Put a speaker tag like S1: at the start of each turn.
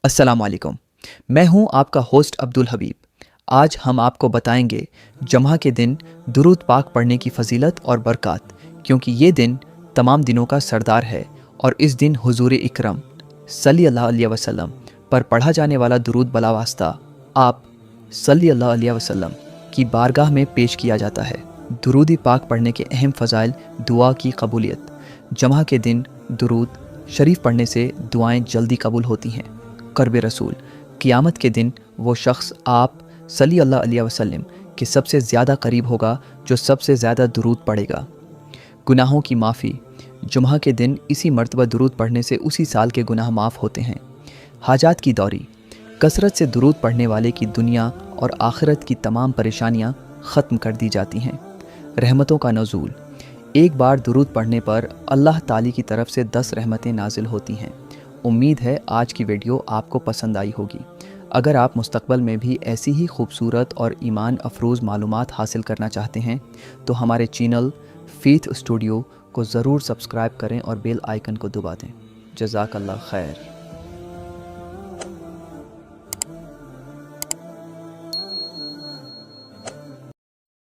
S1: अस्सलाम वालेकुम। मैं हूं आपका होस्ट अब्दुल हबीब। आज हम आपको बताएंगे जम्हा के दिन दुरूद पाक पढ़ने की फ़जीलत और बरक़ात, क्योंकि ये दिन तमाम दिनों का सरदार है और इस दिन हुजूर इकरम सल्लल्लाहु अलैहि वसल्लम पर पढ़ा जाने वाला दुरूद बला वास्ता आप सल्लल्लाहु अलैहि वसल्लम की बारगाह में पेश किया जाता है। दुरूद पाक पढ़ने के अहम फ़ज़ाइल, दुआ की कबूलियत। जम्हा के दिन दुरूद शरीफ पढ़ने से दुआएं जल्दी कबूल होती हैं। क़र्ब रसूल, क़ियामत के दिन वो शख्स आप सल्लल्लाहु अलैहि वसल्लम के सबसे ज़्यादा करीब होगा जो सबसे ज़्यादा दुरूद पढ़ेगा। गुनाहों की माफ़ी, जुम्हा के दिन इसी मर्तबा दुरूद पढ़ने से उसी साल के गुनाह माफ़ होते हैं। हाजात की दौरी, कसरत से दुरूद पढ़ने वाले की दुनिया और आखिरत की तमाम परेशानियां ख़त्म कर दी जाती हैं। रहमतों का नज़ूल, एक बार दुरूद पढ़ने पर अल्लाह ताली की तरफ से 10 रहमतें नाजिल होती हैं। उम्मीद है आज की वीडियो आपको पसंद आई होगी। अगर आप मुस्तक़बल में भी ऐसी ही खूबसूरत और ईमान अफरोज़ मालूमात हासिल करना चाहते हैं तो हमारे चैनल फ़ेथ स्टूडियो को ज़रूर सब्सक्राइब करें और बेल आइकन को दबा दें। जज़ाकल्लाह खैर।